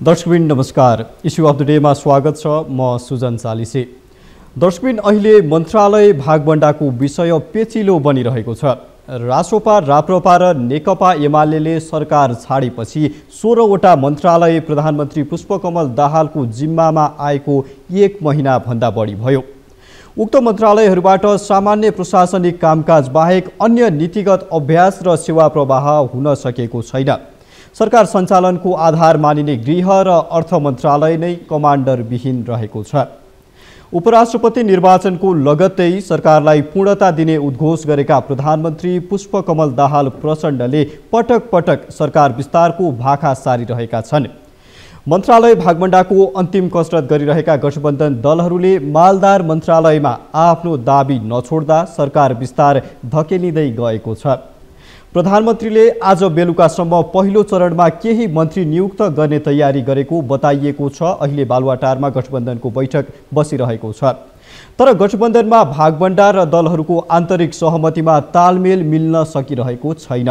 दर्शकबिन नमस्कार। Issue of the डेमा स्वागत छ। म सुजन चालिसे। दर्शकबिन, अहिले मन्त्रालय भागबण्डाको विषय पेचिलो बनिरहेको छ। रासोपा, राप्रपा र नेकपा एमाले सरकार छाडेपछि 16वटा मन्त्रालय प्रधानमन्त्री पुष्पकमल दाहालको जिम्मामा आएको 1 महिना भन्दा बढी भयो। उक्त मन्त्रालयहरूबाट सामान्य प्रशासनिक कामकाज बाहेक अन्य नीतिगत अभ्यास र सेवा प्रवाह हुन सकेको छैन। सरकार सञ्चालनको आधार मानिने गृह र अर्थ मन्त्रालय नै कमान्डरविहीन रहेको छ। उपराष्ट्रपति निर्वाचनको लगत्तै सरकारलाई पूर्णता दिने उद्घोष गरेका प्रधानमन्त्री पुष्पकमल दाहाल प्रचण्डले पटक पटक सरकार विस्तारको भाका सारिरहेका छन्। मन्त्रालय भागबण्डाको अन्तिम कसरत गरिरहेका गठबन्धन दलहरूले मालदार मन्त्रालयमा आफ्नो दाबी नछोड्दा सरकार विस्तार धकेलिँदै गएको छ। प्रधानमन्त्रीले आज बेलुकासम्म पहिलो चरणमा केही मन्त्री नियुक्त गर्ने तयारी गरेको बताइएको छ। अहिले बालुवाटारमा गठबन्धनको बैठक बसिरहेको छ। तर गठबन्धनमा भागबण्डा र दलहरूको आन्तरिक सहमतिमा तालमेल मिल्न सकिरहेको छैन।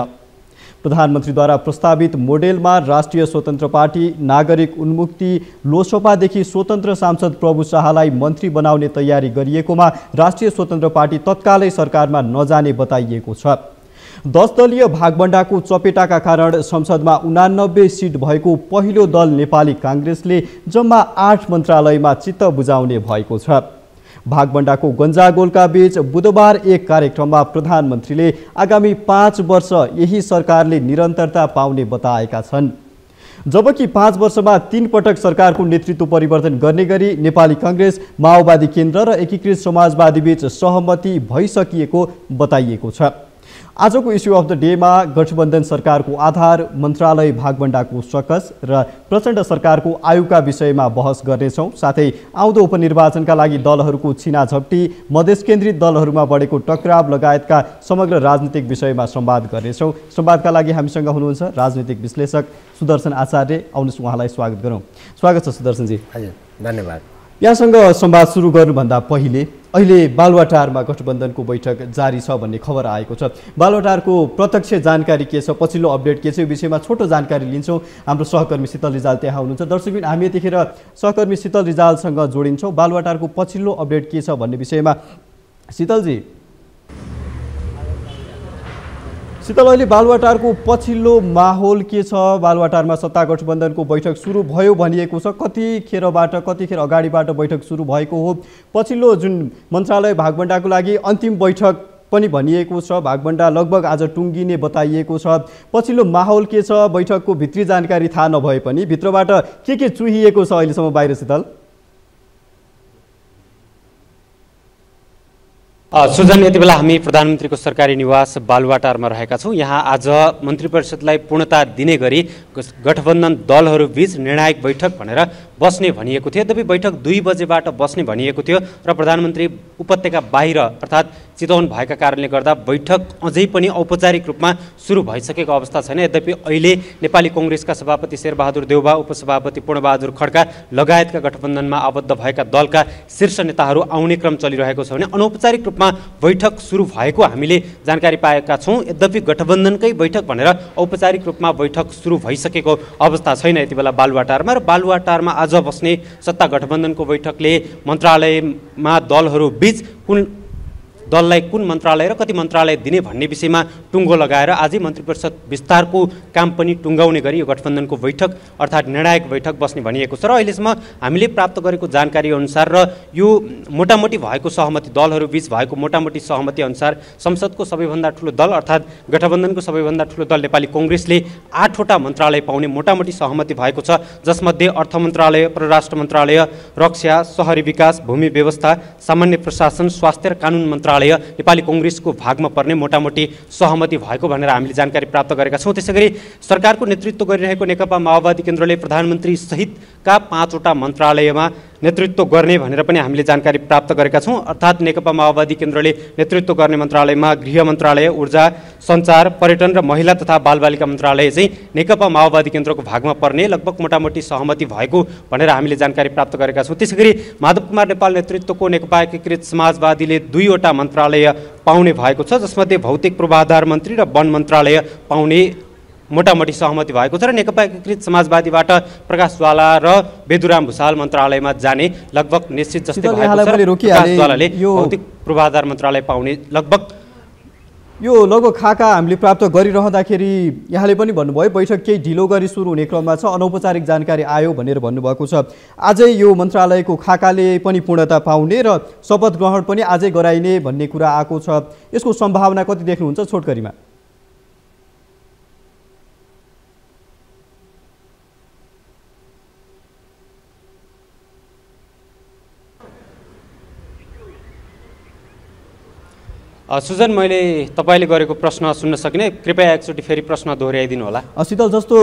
प्रधानमन्त्रीद्वारा प्रस्तावित मोडेलमा राष्ट्रिय स्वतन्त्र पार्टी, नागरिक उन्मुक्ति, लोसपादेखि स्वतन्त्र सांसद प्रभु शाहलाई मन्त्री बनाउने तयारी गरिएकोमा राष्ट्रिय स्वतन्त्र पार्टी तत्कालै सरकारमा नजाने बताइएको छ। 10 दलीय भागबण्डाको चपेटाका कारण संसदमा 89 सिट भएको पहिलो दल नेपाली काङ्ग्रेसले जम्मा 8 मन्त्रालयमा चित्त बुझाउने भएको छ। भागबण्डाको गन्जागोलका बीच बुधबार एक कार्यक्रममा प्रधानमन्त्रीले आगामी 5 वर्ष यही सरकारले निरन्तरता पाउने बताएका छन्। जबकि 5 वर्षमा 3 पटक सरकारको नेतृत्व परिवर्तन गर्ने गरी नेपाली काङ्ग्रेस, माओवादी केन्द्र र एकीकृत समाजवादी बीच सहमति भइसकिएको बताइएको छ। आजको इस्यु अफ द डेमा गठबन्धन सरकारको आधार, मन्त्रालय भागबण्डाको सकस र प्रचण्ड सरकारको आयुका विषयमा बहस गर्नेछौँ। साथै आउँदो उपनिर्वाचनका लागि दलहरूको छिनाझप्टी, मधेस केन्द्रित दलहरूमा बढेको टक्राव लगायतका समग्र राजनीतिक विषयमा संवाद गर्नेछौँ। संवादका लागि हामीसँग हुनुहुन्छ राजनीतिक विश्लेषक सुदर्शन आचार्य। आउनुहोस् उहाँलाई स्वागत गरौँ। स्वागत छ सुदर्शनजी। हजुर, धन्यवाद। यहाँसँग संवाद सुरु गर्नुभन्दा पहिले अहिले बालुवाटारमा गठबन्धनको बैठक जारी छ भन्ने खबर आएको छ। बालुवाटारको प्रत्यक्ष जानकारी के छ, पछिल्लो अपडेट के छ, यो विषयमा छोटो जानकारी लिन्छौँ। हाम्रो सहकर्मी शीतल रिजाल त्यहाँ हुनुहुन्छ। दर्शकबिन, हामी यतिखेर सहकर्मी शीतल रिजालसँग जोडिन्छौँ। बालुवाटारको पछिल्लो अपडेट के छ भन्ने विषयमा शीतलजी, अहिले बालुवाटारको पछिल्लो माहौल के छ? बालुवाटारमा सत्ता गठबन्धनको बैठक सुरु भयो भनिएको छ। कतिखेर अगाडिबाट बैठक सुरु भएको हो? पछिल्लो जुन मन्त्रालय भागबण्डाको लागि अन्तिम बैठक पनि भनिएको छ, भागबण्डा लगभग आज टुङ्गिने बताइएको छ। पछिल्लो माहौल के छ? बैठकको भित्री जानकारी थाहा नभए पनि भित्रबाट के चुहिएको छ अहिलेसम्म बाहिर? शीतल, सुजन, यति बेला हामी प्रधानमन्त्रीको सरकारी निवास बालुवाटारमा रहेका छौँ। यहाँ आज मन्त्री परिषदलाई पूर्णता दिने गरी गठबन्धन दलहरू बीच निर्णायक बैठक भनेर बस्ने भनिएको थियो। यद्यपि बैठक 2 बजेबाट बस्ने भनिएको थियो र प्रधानमन्त्री उपत्यका बाहिर अर्थात् चितवन भएका कारणले गर्दा बैठक अझै पनि औपचारिक रूपमा सुरु भइसकेको अवस्था छैन। यद्यपि अहिले नेपाली काङ्ग्रेसका सभापति शेरबहादुर देउवा, उपसभापति पूर्णबहादुर खड्का लगायतका गठबन्धनमा आबद्ध भएका दलका शीर्ष नेताहरू आउने क्रम चलिरहेको छ भने अनौपचारिक रूपमा बैठक सुरु भएको हामीले जानकारी पाएका छौँ। यद्यपि गठबन्धनकै बैठक भनेर औपचारिक रूपमा बैठक सुरु भइसकेको अवस्था छैन यति बेला बालुवाटारमा। र बालुवाटारमा आज बस्ने सत्ता गठबन्धनको बैठकले मन्त्रालयमा दलहरू बीच दललाई कुन मन्त्रालय र कति मन्त्रालय दिने भन्ने विषयमा टुङ्गो लगाएर आजै मन्त्री परिषद विस्तारको काम पनि टुङ्गाउने गरी यो गठबन्धनको बैठक अर्थात् निर्णायक बैठक बस्ने भनिएको छ। र अहिलेसम्म हामीले प्राप्त गरेको जानकारी अनुसार र यो मोटामोटी भएको सहमति, दलहरू बीच भएको मोटामोटी सहमति अनुसार संसदको सबैभन्दा ठुलो दल अर्थात् गठबन्धनको सबैभन्दा ठुलो दल नेपाली काङ्ग्रेसले 8 वटा मन्त्रालय पाउने मोटामोटी सहमति भएको छ। जसमध्ये अर्थ मन्त्रालय, परराष्ट्र मन्त्रालय, रक्षा, शहरी विकास, भूमि व्यवस्था, सामान्य प्रशासन, स्वास्थ्य र कानुन मन्त्रालय नेपाली काङ्ग्रेसको भागमा पर्ने मोटामोटी सहमति भएको भनेर हामीले जानकारी प्राप्त गरेका छौँ। त्यसैगरी सरकारको नेतृत्व गरिरहेको नेकपा माओवादी केन्द्रले प्रधानमन्त्री सहितका 5 वटा मन्त्रालयमा नेतृत्व गर्ने भनेर पनि हामीले जानकारी प्राप्त गरेका छौँ। अर्थात् नेकपा माओवादी केन्द्रले नेतृत्व गर्ने मन्त्रालयमा गृह मन्त्रालय, ऊर्जा, सञ्चार, पर्यटन र महिला तथा बालबालिका मन्त्रालय चाहिँ नेकपा माओवादी केन्द्रको भागमा पर्ने लगभग मोटामोटी सहमति भएको भनेर हामीले जानकारी प्राप्त गरेका छौँ। त्यसैगरी माधव कुमार नेपाल नेतृत्वको नेकपा एकीकृत समाजवादीले 2 वटा मन्त्रालय पाउने भएको छ, जसमध्ये भौतिक पूर्वाधार मन्त्री र वन मन्त्रालय पाउने मोटामोटी सहमति भएको छ र नेकपा एकीकृत समाजवादीबाट प्रकाश ज्वाला र बेदुराम भुसाल मन्त्रालयमा जाने लगभग निश्चित जस्तै भएको छ। प्रकाश ज्वालाले भौतिक पूर्वाधार मन्त्रालय पाउने यो लगभग खाका हामीले प्राप्त गरिरहँदाखेरि यहाँले पनि भन्नुभयो बैठक केही ढिलो गरी सुरु हुने क्रममा छ, अनौपचारिक जानकारी आयो भनेर भन्नुभएको छ। आजै यो मन्त्रालयको खाकाले पनि पूर्णता पाउने र शपथ ग्रहण पनि आजै गराइने भन्ने कुरा आएको छ। यसको सम्भावना कति देख्नुहुन्छ छोटकरीमा? सुजन, मैले तपाईँले गरेको प्रश्न सुन्न सकिने, कृपया एकचोटि फेरि प्रश्न दोहोऱ्याइदिनु होला। शीतल, जस्तो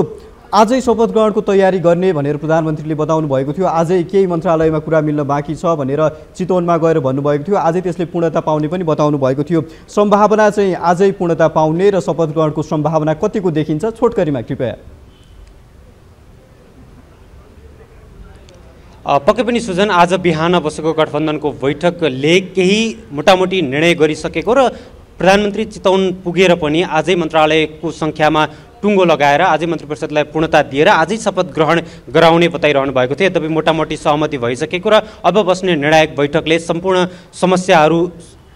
आजै शपथ ग्रहणको तयारी गर्ने भनेर प्रधानमन्त्रीले बताउनु भएको थियो, आजै केही मन्त्रालयमा कुरा मिल्न बाँकी छ भनेर चितवनमा गएर भन्नुभएको थियो, आजै त्यसले पूर्णता पाउने पनि बताउनु भएको थियो। सम्भावना चाहिँ आजै पूर्णता पाउने र शपथ ग्रहणको सम्भावना कतिको देखिन्छ छोटकरीमा कृपया? पक्कै पनि सुजन, आज बिहान बसेको गठबन्धनको बैठकले केही मोटामोटी निर्णय गरिसकेको र प्रधानमन्त्री चितवन पुगेर पनि आजै मन्त्रालयको सङ्ख्यामा टुङ्गो लगाएर आजै मन्त्री परिषदलाई पूर्णता दिएर आजै शपथ ग्रहण गराउने बताइरहनु भएको थियो। यद्यपि मोटामोटी सहमति भइसकेको र अब बस्ने निर्णायक बैठकले सम्पूर्ण समस्याहरू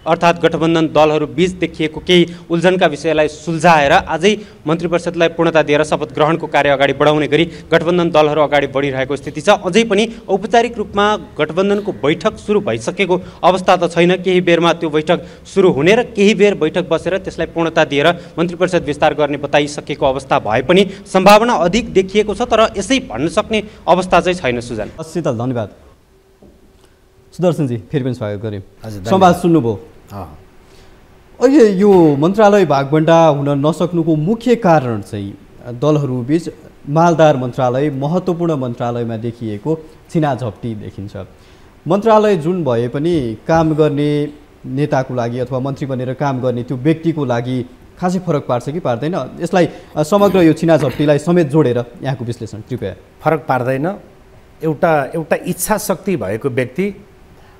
अर्थात् गठबन्धन दलहरू बीच देखिएको केही उल्झनका विषयलाई सुल्झाएर आजै मन्त्री परिषदलाई पूर्णता दिएर शपथ ग्रहणको कार्य अगाडि बढाउने गरी गठबन्धन दलहरू अगाडि बढिरहेको स्थिति छ। अझै पनि औपचारिक रूपमा गठबन्धनको बैठक सुरु भइसकेको अवस्था त छैन। केही बेरमा त्यो बैठक सुरु हुने र केही बेर बैठक बसेर त्यसलाई पूर्णता दिएर मन्त्री परिषद विस्तार गर्ने बताइसकेको अवस्था भए पनि सम्भावना अधिक देखिएको छ, तर यसै भन्न सक्ने अवस्था चाहिँ छैन। सुजन, शीतल, धन्यवाद। सुदर्शनजी, फेरि पनि स्वागत गरेँ। संवाद सुन्नुभयो। अहिले यो मन्त्रालय भागबण्डा हुन नसक्नुको मुख्य कारण चाहिँ दलहरूबीच मालदार मन्त्रालय, महत्त्वपूर्ण मन्त्रालयमा देखिएको छिनाझप्टी देखिन्छ। मन्त्रालय जुन भए पनि काम गर्ने नेताको लागि अथवा मन्त्री बनेर काम गर्ने त्यो व्यक्तिको लागि खासै फरक पार्छ कि पार्दैन? यसलाई समग्र यो छिनाझप्टीलाई समेत जोडेर यहाँको विश्लेषण कृपया। फरक पार्दैन। एउटा इच्छा शक्ति भएको व्यक्ति,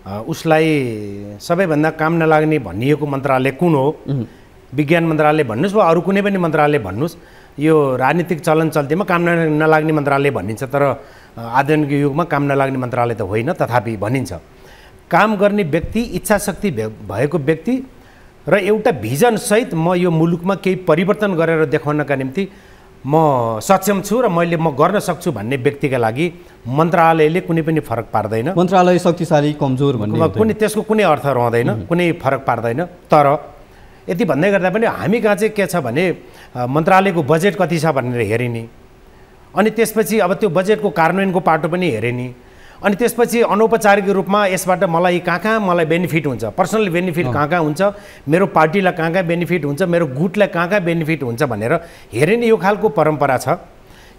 उसलाई सबैभन्दा काम नलाग्ने भनिएको मन्त्रालय कुन हो? विज्ञान मन्त्रालय भन्नुहोस् वा अरू कुनै पनि मन्त्रालय भन्नुहोस्, यो राजनीतिक चलन चल्तीमा काम नलाग्ने मन्त्रालय भनिन्छ, तर आधुनिक युगमा काम नलाग्ने मन्त्रालय त होइन, तथापि भनिन्छ। काम गर्ने व्यक्ति, इच्छा शक्ति भएको व्यक्ति र एउटा भिजनसहित म यो मुलुकमा केही परिवर्तन गरेर देखाउनका निम्ति म सक्षम छु र म गर्न सक्छु भन्ने व्यक्तिका लागि मन्त्रालयले कुनै पनि फरक पार्दैन। मन्त्रालय शक्तिशाली कमजोर भन्ने त्यसको कुनै अर्थ रहँदैन, कुनै फरक पार्दैन। तर यति भन्दै गर्दा पनि हामी कहाँ चाहिँ के छ भने मन्त्रालयको बजेट कति छ भनेर हेरिने, अनि त्यसपछि अब त्यो बजेटको कार्यान्वयनको पाटो पनि हेरिने, अनि त्यसपछि अनौपचारिक रूपमा यसबाट मलाई कहाँ मलाई बेनिफिट हुन्छ, पर्सनल बेनिफिट कहाँ हुन्छ, मेरो पार्टीलाई कहाँ बेनिफिट हुन्छ, मेरो गुटलाई कहाँ बेनिफिट हुन्छ भनेर हेरिने यो खालको परम्परा छ।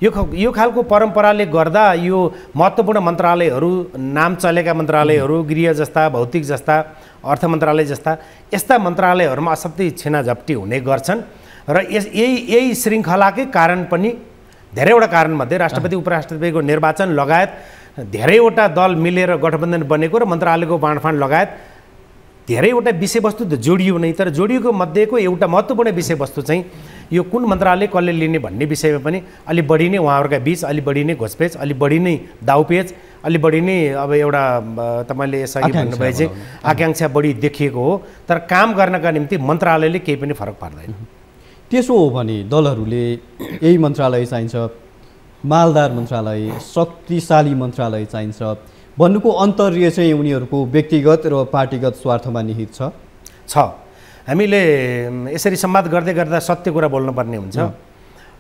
यो खालको परम्पराले गर्दा यो महत्त्वपूर्ण मन्त्रालयहरू, नाम चलेका मन्त्रालयहरू, गृह जस्ता, भौतिक जस्ता, अर्थ मन्त्रालय जस्ता यस्ता मन्त्रालयहरूमा असाध्यै छिनाझप्टी हुने गर्छन्। र यही श्रृङ्खलाकै कारण पनि धेरैवटा कारणमध्ये राष्ट्रपति उपराष्ट्रपतिको निर्वाचन लगायत धेरैवटा दल मिलेर गठबन्धन बनेको र मन्त्रालयको बाँडफाँड लगायत धेरैवटा विषयवस्तु त जोडियो नै, तर जोडिएको मध्येको एउटा महत्त्वपूर्ण विषयवस्तु चाहिँ यो कुन मन्त्रालय कसले लिने भन्ने विषयमा पनि अलि बढी नै उहाँहरूका बीच अलि बढी नै घोषपेच, अलि बढी नै दाउपेच, अलि बढी नै अब एउटा तपाईँले यसअघि भन्नुभए चाहिँ आकाङ्क्षा बढी देखिएको हो। तर काम गर्नका निम्ति मन्त्रालयले केही पनि फरक पार्दैन। त्यसो हो भने दलहरूले यही मन्त्रालय चाहिन्छ, मालदार मन्त्रालय, शक्तिशाली मन्त्रालय चाहिन्छ भन्नुको अन्तर्य चाहिँ उनीहरूको व्यक्तिगत र पार्टीगत स्वार्थमा निहित छ। हामीले यसरी संवाद गर्दै गर्दा सत्य कुरा बोल्नुपर्ने हुन्छ।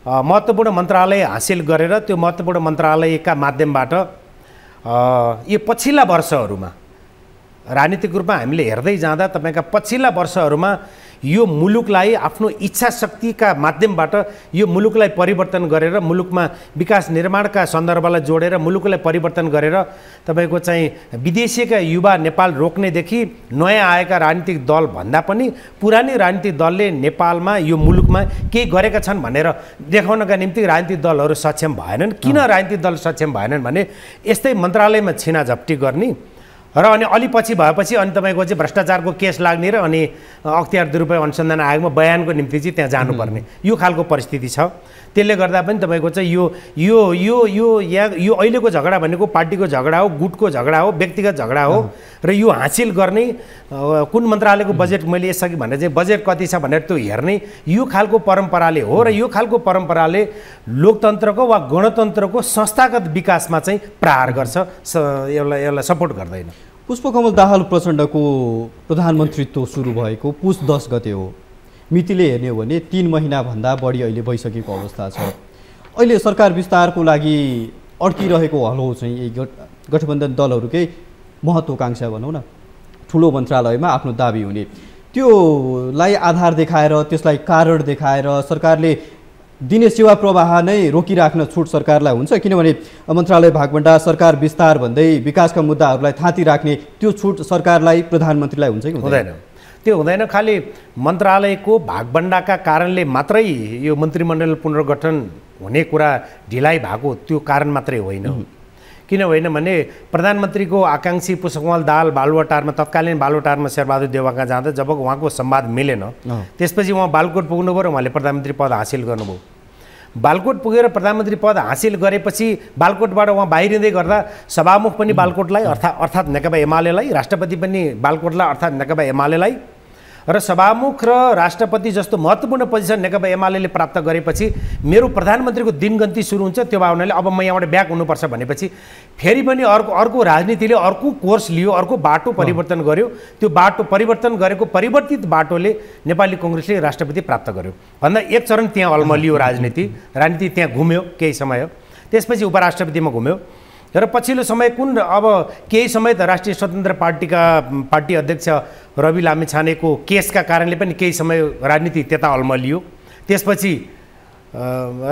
महत्त्वपूर्ण मन्त्रालय हासिल गरेर त्यो महत्त्वपूर्ण मन्त्रालयका माध्यमबाट यो पछिल्ला वर्षहरूमा राजनीतिक रूपमा हामीले हेर्दै जाँदा तपाईँका पछिल्ला वर्षहरूमा यो मुलुकलाई आफ्नो इच्छा शक्तिका माध्यमबाट यो मुलुकलाई परिवर्तन गरेर मुलुकमा विकास निर्माणका सन्दर्भलाई जोडेर मुलुकलाई परिवर्तन गरेर तपाईँको चाहिँ विदेशीका युवा नेपाल रोक्नेदेखि नयाँ आएका राजनीतिक दल भन्दा पनि पुरानै राजनीतिक दलले नेपालमा यो मुलुकमा केही गरेका छन् भनेर देखाउनका निम्ति राजनीतिक दलहरू सक्षम भएनन्। किन राजनीतिक दल सक्षम भएनन् भने यस्तै मन्त्रालयमा छिनाझप्टी गर्ने र अनि अलि पछि भएपछि अनि तपाईँको चाहिँ भ्रष्टाचारको केस लाग्ने र अनि अख्तियार दुरुपयोग अनुसन्धान आयोगमा बयानको निम्ति चाहिँ त्यहाँ जानुपर्ने यो खालको परिस्थिति छ। त्यसले गर्दा पनि तपाईँको चाहिँ यो यो यो यो यहाँ यो अहिलेको झगडा भनेको पार्टीको झगडा हो, गुटको झगडा हो, व्यक्तिगत झगडा हो र यो हासिल गर्ने कुन मन्त्रालयको बजेट मैले यसअघि भने चाहिँ बजेट कति छ भनेर त्यो हेर्ने यो खालको परम्पराले हो र यो खालको परम्पराले लोकतन्त्रको वा गणतन्त्रको संस्थागत विकासमा चाहिँ प्रहार गर्छ, यसलाई सपोर्ट गर्दैन। पुष्पकमल दाहाल प्रचण्डको प्रधानमन्त्रीत्व सुरु भएको पुस 10 गते हो। मितिले हेर्ने हो भने 3 महिनाभन्दा बढी अहिले भइसकेको अवस्था छ। अहिले सरकार विस्तारको लागि अड्किरहेको हलो चाहिँ यही गठबन्धन दलहरूकै महत्त्वाकांक्षा भनौँ न, ठुलो मन्त्रालयमा आफ्नो दाबी हुने, त्योलाई आधार देखाएर त्यसलाई कारण देखाएर सरकारले दिने सेवा प्रवाह नै रोकिराख्न छुट सरकारलाई हुन्छ? किनभने मन्त्रालय भागबण्डा, सरकार विस्तार भन्दै विकासका मुद्दाहरूलाई थाँती राख्ने त्यो छुट सरकारलाई, प्रधानमन्त्रीलाई हुन्छ कि हुँदैन? त्यो हुँदैन। खालि मन्त्रालयको भागबण्डाका कारणले मात्रै यो मन्त्रीमण्डल पुनर्गठन हुने कुरा ढिलाइ भएको त्यो कारण मात्रै होइन। किन होइन भने प्रधानमन्त्रीको आकाङ्क्षी पुष्पकमल दाहाल बालुवाटारमा, तत्कालीन बालुवाटारमा शेरबहादुर देउवाका जाँदा जब उहाँको संवाद मिलेन, त्यसपछि उहाँ बालकोट पुग्नुभयो र उहाँले प्रधानमन्त्री पद हासिल गर्नुभयो। बालकोट पुगेर प्रधानमन्त्री पद हासिल गरेपछि बालकोटबाट उहाँ बाहिरिँदै गर्दा सभामुख पनि बालकोटलाई अर्थात् नेकपा एमालेलाई, राष्ट्रपति पनि बालकोटलाई अर्थात् नेकपा एमालेलाई, र सभामुख र राष्ट्रपति जस्तो महत्त्वपूर्ण पोजिसन नेकपा एमाले प्राप्त गरेपछि मेरो प्रधानमन्त्रीको दिनगन्ती सुरु हुन्छ। त्यो भावनाले अब म यहाँबाट ब्याक हुनुपर्छ भनेपछि फेरि पनि अर्को राजनीतिले अर्को कोर्स लियो, अर्को बाटो परिवर्तन गर्यो। त्यो बाटो परिवर्तन गरेको परिवर्तित बाटोले नेपाली कङ्ग्रेसले राष्ट्रपति प्राप्त गर्यो भन्दा एक चरण त्यहाँ अल्मलियो। राजनीति त्यहाँ घुम्यो केही समय, त्यसपछि उपराष्ट्रपतिमा घुम्यो र पछिल्लो समय अब केही समय त राष्ट्रिय स्वतन्त्र पार्टी अध्यक्ष रवि लामिछानेको केसका कारणले पनि केही समय राजनीति त्यता अल्मलियो। त्यसपछि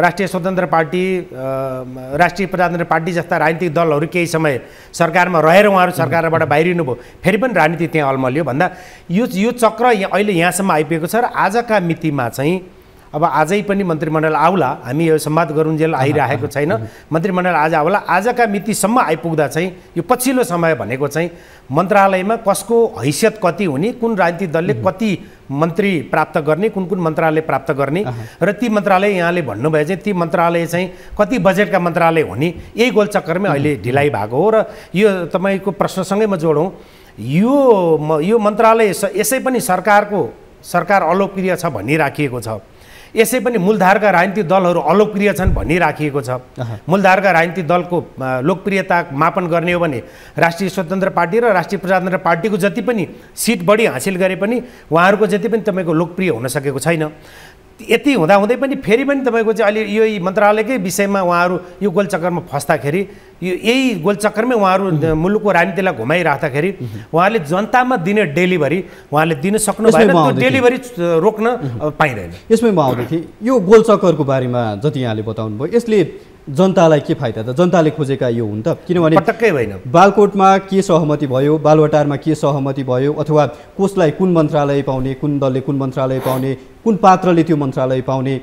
राष्ट्रिय स्वतन्त्र पार्टी, राष्ट्रिय प्रजातन्त्र पार्टी जस्ता राजनीतिक दलहरू केही समय सरकारमा रहेर उहाँहरू सरकारबाट बाहिरिनु भयो, फेरि पनि राजनीति त्यहाँ अल्मलियो भन्दा यो चक्र अहिले यहाँसम्म आइपुगेको छ। र आजका मितिमा चाहिँ अब आजै पनि मन्त्रीमण्डल आउला, हामी यो संवाद गरुन्जेल आइरहेको छैन, मन्त्रीमण्डल आज आउला। आजका मितिसम्म आइपुग्दा चाहिँ यो पछिल्लो समय भनेको चाहिँ मन्त्रालयमा कसको हैसियत कति हुने, कुन राजनीतिक दलले कति मन्त्री प्राप्त गर्ने, कुन मन्त्रालय प्राप्त गर्ने र ती मन्त्रालय यहाँले भन्नुभयो चाहिँ ती मन्त्रालय चाहिँ कति बजेटका मन्त्रालय हुने, यही गोलचक्करमै अहिले ढिलाइ भएको हो। र यो तपाईँको प्रश्नसँगै म जोडौँ, यो मन्त्रालय यसै पनि सरकार अलोकप्रिय छ भनिराखिएको छ, यसै पनि मूलधारका राजनीतिक दलहरू अलोकप्रिय छन् भनिराखिएको छ। मूलधारका राजनीतिक दलको लोकप्रियता मापन गर्ने हो भने राष्ट्रिय स्वतन्त्र पार्टी र राष्ट्रिय प्रजातन्त्र पार्टीको जति पनि सिट बढी हासिल गरे पनि उहाँहरूको जति पनि तपाईँको लोकप्रिय हुन सकेको छैन। यति हुँदाहुँदै पनि फेरि पनि तपाईँको चाहिँ अहिले यो मन्त्रालयकै विषयमा उहाँहरू यो गोलचक्करमा फस्दाखेरि, यो यही गोलचक्करमै उहाँहरू मुलुकको राजनीतिलाई घुमाइराख्दाखेरि उहाँले जनतामा दिने डेलिभरी उहाँले दिन सक्नु भएन, त्यो डेलिभरी रोक्न पाइँदैन। यसमै म आउँदै थिएँ, यो गोलचक्करको बारेमा जति यहाँले बताउनु भयो, यसले जनतालाई के फाइदा त? जनताले खोजेका यो हुन् त? किनभने पटक्कै होइन। बालकोटमा के सहमति भयो, बालुवाटारमा के सहमति भयो, अथवा कसलाई कुन मन्त्रालय पाउने, कुन दलले कुन मन्त्रालय पाउने, कुन पात्रले त्यो मन्त्रालय पाउने,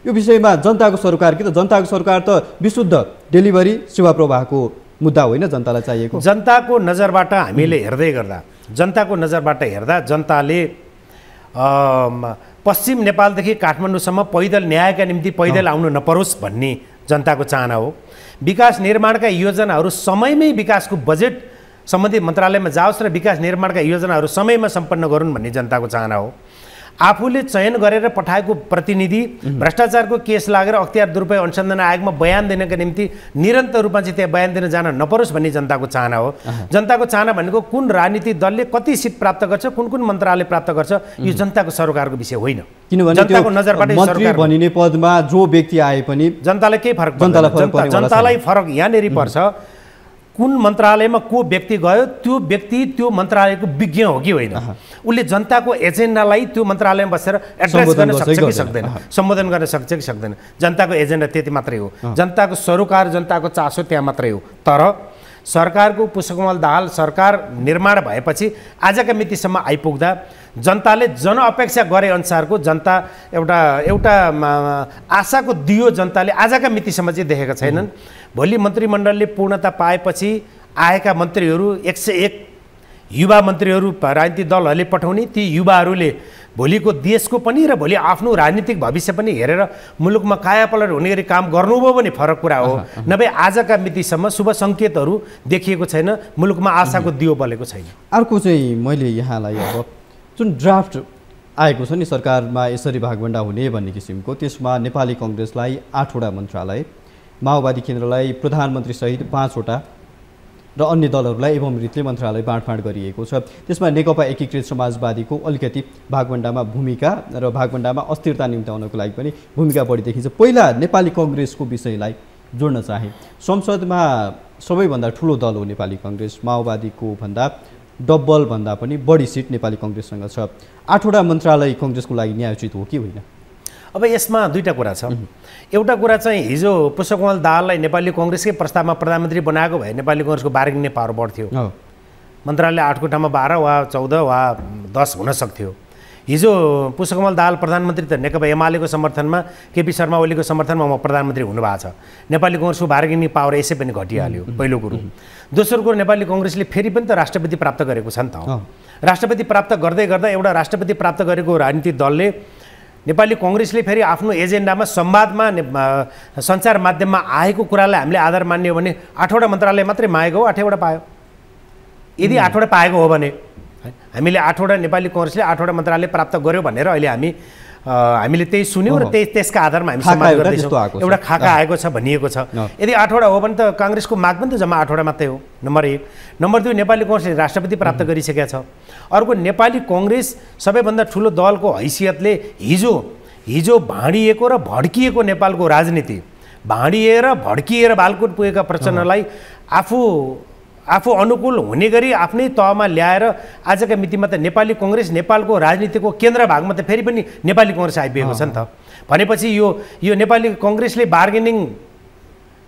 यो विषयमा जनताको सरकार कि त जनताको सरकार त विशुद्ध डेलिभरी सेवा प्रवाहको मुद्दा होइन जनतालाई चाहिएको। जनताको नजरबाट हामीले हेर्दै गर्दा, जनताको नजरबाट हेर्दा जनताले पश्चिम नेपालदेखि काठमाडौँसम्म पैदल न्यायका निम्ति पैदल आउनु नपरोस् भन्ने जनताको चाहना हो। विकास निर्माणका योजनाहरू समयमै विकासको बजेट सम्बन्धित मन्त्रालयमा जाओस् र विकास निर्माणका योजनाहरू समयमा सम्पन्न गरून् भन्ने जनताको चाहना हो। आफूले चयन गरेर पठाएको प्रतिनिधि भ्रष्टाचारको केस लागेर अख्तियार दुरुपयोग अनुसन्धान आयोगमा बयान दिनका निम्ति निरन्तर रूपमा चाहिँ त्यहाँ बयान दिन जान नपरोस् भन्ने जनताको चाहना हो। जनताको चाहना भनेको कुन राजनीतिक दलले कति सिट प्राप्त गर्छ, कुन मन्त्रालय प्राप्त गर्छ, यो जनताको सरोकारको विषय होइन। किनभने जनताको नजरबाट मन्त्री बनिने पदमा जो व्यक्ति आए पनि जनतालाई केही फरक पर्दैन। जनतालाई फरक यहाँनिर पर्छ, कुन मन्त्रालयमा को व्यक्ति गयो, त्यो व्यक्ति त्यो मन्त्रालयको विज्ञ हो कि होइन, उसले जनताको एजेन्डालाई त्यो मन्त्रालयमा बसेर एड्रेस गर्न सक्छ कि सक्दैन, सम्बोधन गर्न सक्छ कि सक्दैन। जनताको एजेन्डा त्यति मात्रै हो, जनताको सरोकार, जनताको चासो त्यहाँ मात्रै हो। तर सरकारको पुष्पकमल दाहाल सरकार निर्माण भएपछि आजका मितिसम्म आइपुग्दा जनताले जनअपेक्षा गरे अनुसारको जनता एउटा आशाको दियो जनताले आजका मितिसम्म चाहिँ देखेका छैनन्। भोलि मन्त्रीमण्डलले पूर्णता पाएपछि आएका मन्त्रीहरू 101 युवा मन्त्रीहरू राजनीतिक दलहरूले पठाउने, ती युवाहरूले भोलिको देशको पनि र भोलि आफ्नो राजनीतिक भविष्य पनि हेरेर मुलुकमा कायापलट हुने गरी काम गर्नुभयो भने फरक कुरा हो। नभए आजका मितिसम्म शुभ सङ्केतहरू देखिएको छैन, मुलुकमा आशाको दियो बलेको छैन। अर्को चाहिँ मैले यहाँलाई अब जुन ड्राफ्ट आएको छ नि सरकारमा यसरी भागभण्डा हुने भन्ने किसिमको, त्यसमा नेपाली कङ्ग्रेसलाई 8वटा मन्त्रालय, माओवादी केन्द्रलाई प्रधानमन्त्रीसहित 5वटा र अन्य दलहरूलाई एवं रीतले मन्त्रालय बाँडफाँड गरिएको छ। त्यसमा नेकपा एकीकृत समाजवादीको अलिकति भागभण्डामा भूमिका र भागभण्डामा अस्थिरता निम्त्याउनको लागि पनि भूमिका बढी देखिन्छ। पहिला नेपाली कङ्ग्रेसको विषयलाई जोड्न चाहे, संसदमा सबैभन्दा ठुलो दल हो नेपाली कङ्ग्रेस, माओवादीको भन्दा डबल भन्दा पनि बढी सिट नेपाली कङ्ग्रेससँग छ। 8वटा मन्त्रालय कङ्ग्रेसको लागि न्यायोचित हो कि होइन? अब यसमा दुईटा कुरा छ। एउटा कुरा चाहिँ हिजो पुष्पकमल दाहाललाई नेपाली कङ्ग्रेसकै प्रस्तावमा प्रधानमन्त्री बनाएको भए नेपाली कङ्ग्रेसको बार्गेनिङ पावर बढ्थ्यो। मन्त्रालय 8को ठाउँमा 12 वा 14 वा 10 हुन सक्थ्यो। हिजो पुष्पकमल दाहाल प्रधानमन्त्री त नेकपा एमालेको समर्थनमा, केपी शर्मा ओलीको समर्थनमा म प्रधानमन्त्री हुनुभएको छ। नेपाली कङ्ग्रेसको बार्गेनिङ पावर यसै पनि घटिहाल्यो, पहिलो कुरो। दोस्रो कुरो, नेपाली कङ्ग्रेसले फेरि पनि त राष्ट्रपति प्राप्त गरेको छ नि त। राष्ट्रपति प्राप्त गर्दै गर्दा एउटा राष्ट्रपति प्राप्त गरेको राजनीतिक दलले, नेपाली कङ्ग्रेसले फेरि आफ्नो एजेन्डामा संवादमा सञ्चार माध्यममा आएको कुरालाई हामीले आधार मान्ने हो भने 8वटा मन्त्रालय मात्रै मागेको हो, 8वटा पायो। यदि 8वटा पाएको हो भने हामीले 8वटा नेपाली कङ्ग्रेसले 8वटा मन्त्रालय प्राप्त गर्यो भनेर अहिले हामीले त्यही सुन्यौँ र त्यसका आधारमा हामी सम्मान गर्दैछौँ। एउटा खाका आएको छ भनिएको छ। यदि 8वटा हो भने त काङ्ग्रेसको माग पनि त जम्मा 8वटा मात्रै हो, नम्बर 1। नम्बर 2, नेपाली कङ्ग्रेसले राष्ट्रपति प्राप्त गरिसकेका छ। अर्को, नेपाली कङ्ग्रेस सबैभन्दा ठुलो दलको हैसियतले हिजो भाँडिएको र भड्किएको नेपालको राजनीति, भाँडिएर भड्किएर बालकोट पुगेका प्रचण्डलाई आफू अनुकूल हुने गरी आफ्नै तहमा ल्याएर आजका मितिमा त नेपाली कङ्ग्रेस नेपालको राजनीतिको केन्द्र भागमा त फेरि पनि नेपाली कङ्ग्रेस आइपुगेको छ नि त। भनेपछि यो नेपाली कङ्ग्रेसले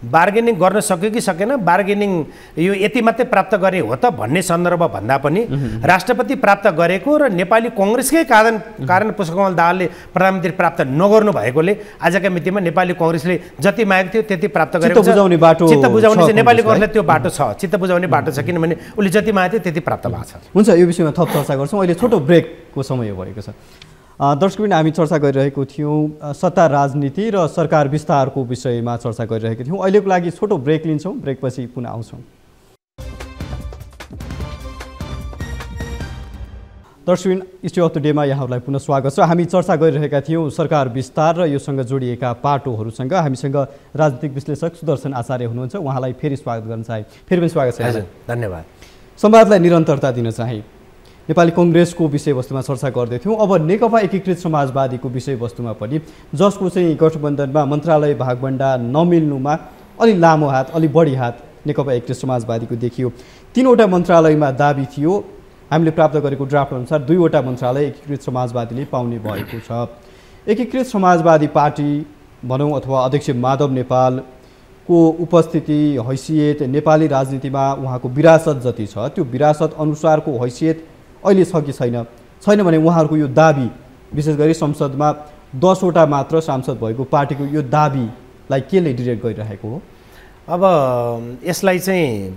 बार्गेनिङ गर्न सक्यो कि सकेन, बार्गेनिङ यो यति मात्रै प्राप्त गरे हो त भन्ने सन्दर्भ भन्दा पनि राष्ट्रपति प्राप्त गरेको र नेपाली कङ्ग्रेसकै कारण पुष्पकमल दाहालले प्रधानमन्त्री प्राप्त नगर्नु भएकोले आजका मितिमा नेपाली कङ्ग्रेसले जति मागेको थियो त्यति प्राप्त गरेको छ। चित्त बुझाउने चाहिँ नेपाली कङ्ग्रेसलाई त्यो बाटो छ, चित्त बुझाउने बाटो छ, किनभने उसले जति मागेको थियो त्यति प्राप्त भएको छ। हुन्छ, यो विषयमा थप चर्चा गर्छौँ। अहिले छोटो ब्रेकको समय भएको छ। दर्शकबिन, हामी चर्चा गरिरहेको थियौँ सत्ता राजनीति र सरकार विस्तारको विषयमा चर्चा गरिरहेको थियौँ। अहिलेको लागि छोटो ब्रेक लिन्छौँ, ब्रेकपछि पुनः आउँछौँ। दर्शकबिन, इस्यु अफ द डेमा यहाँहरूलाई पुनः स्वागत छ। हामी चर्चा गरिरहेका थियौँ सरकार विस्तार र योसँग जोडिएका पाटोहरूसँग। हामीसँग राजनीतिक विश्लेषक सुदर्शन आचार्य हुनुहुन्छ, उहाँलाई फेरि स्वागत गर्न चाहे। फेरि पनि स्वागत छ। हजुर, धन्यवाद। संवादलाई निरन्तरता दिन चाहे। नेपाली कङ्ग्रेसको विषयवस्तुमा चर्चा गर्दैथ्यौँ। अब नेकपा एकीकृत समाजवादीको विषयवस्तुमा पनि, जसको चाहिँ गठबन्धनमा मन्त्रालय भागभण्डा नमिल्नुमा अलि लामो हात, अलि बढी हात नेकपा एकीकृत समाजवादीको देखियो। 3वटा मन्त्रालयमा दाबी थियो। हामीले प्राप्त गरेको ड्राफ्ट अनुसार 2वटा मन्त्रालय एकीकृत समाजवादीले पाउने भएको छ। एकीकृत समाजवादी पार्टी भनौँ अथवा अध्यक्ष माधव नेपालको उपस्थिति, हैसियत, नेपाली राजनीतिमा उहाँको विरासत जति छ त्यो विरासत अनुसारको हैसियत अहिले छ कि छैन भने उहाँहरूको यो दाबी, विशेष गरी संसदमा 10वटा मात्र सांसद भएको पार्टीको यो दाबीलाई केले डिरेक्ट गरिरहेको हो? अब यसलाई चाहिँ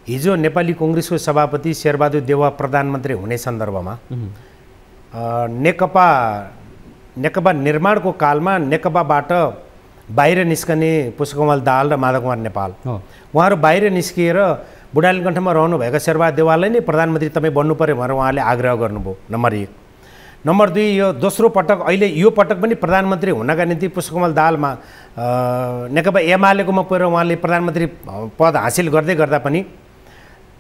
हिजो नेपाली कङ्ग्रेसको सभापति शेरबहादुर देउवा प्रधानमन्त्री हुने सन्दर्भमा नेकपा निर्माणको कालमा नेकपाबाट बाहिर निस्कने पुष्पकमल दाहाल र माधव कुमार नेपाल, उहाँहरू बाहिर निस्किएर बुढालिङकण्ठमा रहनुभएका शेरबहादुर देउवालाई नै प्रधानमन्त्री तपाईँ बन्नु पर्यो भनेर उहाँले आग्रह गर्नुभयो, नम्बर 1। नम्बर 2, यो दोस्रो पटक, अहिले यो पटक पनि प्रधानमन्त्री हुनका निम्ति पुष्पकमल दाहालमा नेकपा एमालेकोमा पुगेर उहाँले प्रधानमन्त्री पद हासिल गर्दै गर्दा पनि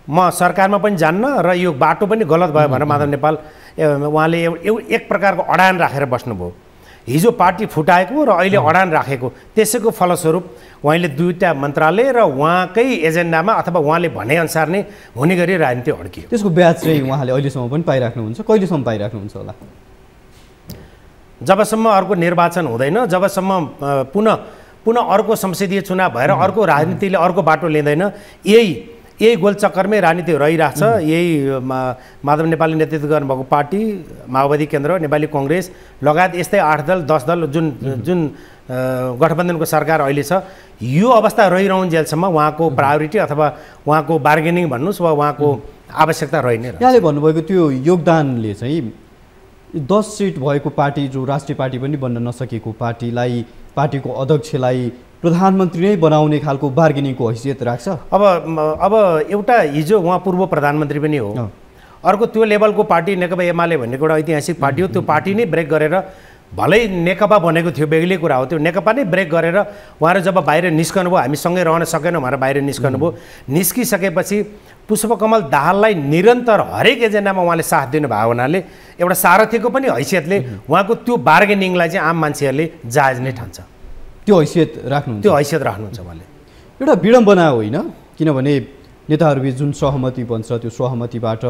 म सरकारमा पनि जान्न र यो बाटो पनि गलत भयो भनेर माधव नेपाल उहाँले एक प्रकारको अडान राखेर बस्नुभयो। हिजो पार्टी फुटाएको र अहिले अडान राखेको, त्यसैको फलस्वरूप उहाँले 2वटा मन्त्रालय र उहाँकै एजेन्डामा अथवा उहाँले भनेअनुसार नै हुने गरी राजनीति अड्कियो। त्यसको ब्याज चाहिँ उहाँले अहिलेसम्म पनि पाइराख्नुहुन्छ, कहिलेसम्म पाइराख्नुहुन्छ होला? जबसम्म अर्को निर्वाचन हुँदैन, जबसम्म पुनः अर्को संसदीय चुनाव भएर अर्को राजनीतिले अर्को बाटो लिँदैन, यही गोलचक्करमै राजनीति रहिरहेछ। यही माधव नेपालले नेतृत्व गर्नुभएको पार्टी, माओवादी केन्द्र, नेपाली कङ्ग्रेस लगायत यस्तै 8 दल 10 दल जुन गठबन्धनको सरकार अहिले छ, यो अवस्था रहिरहन्जेलसम्म उहाँको प्रायोरिटी अथवा उहाँको बार्गेनिङ भन्नुहोस् वा उहाँको आवश्यकता रहि नै रहन्छ। यहाँले भन्नुभएको त्यो योगदानले चाहिँ 10 सिट भएको पार्टी जो राष्ट्रिय पार्टी पनि बन्न नसकेको पार्टीलाई पार्टीको अध्यक्षलाई प्रधानमन्त्री नै बनाउने खालको बार्गेनिङको हैसियत राख्छ? अब एउटा हिजो उहाँ पूर्व प्रधानमन्त्री पनि हो, अर्को त्यो लेभलको पार्टी नेकपा एमाले भनेको एउटा ऐतिहासिक पार्टी हो, त्यो पार्टी नै ब्रेक गरेर भलै नेकपा बनेको थियो बेग्लै कुरा हो, त्यो नेकपा नै ब्रेक गरेर उहाँहरू जब बाहिर निस्कनु भयो, हामी सँगै रहन सकेनौँ, उहाँहरू बाहिर निस्कनु भयो। निस्किसकेपछि पुष्पकमल दाहाललाई निरन्तर हरेक एजेन्डामा उहाँले साथ दिनुभएको हुनाले एउटा सारथीको पनि हैसियतले उहाँको त्यो बार्गेनिङलाई चाहिँ आम मान्छेहरूले जायज नै ठान्छ। त्यो हैसियत राख्नुहुन्छ उहाँले। एउटा विडम्बना होइन, किनभने नेताहरूबीच जुन सहमति बन्छ त्यो सहमतिबाट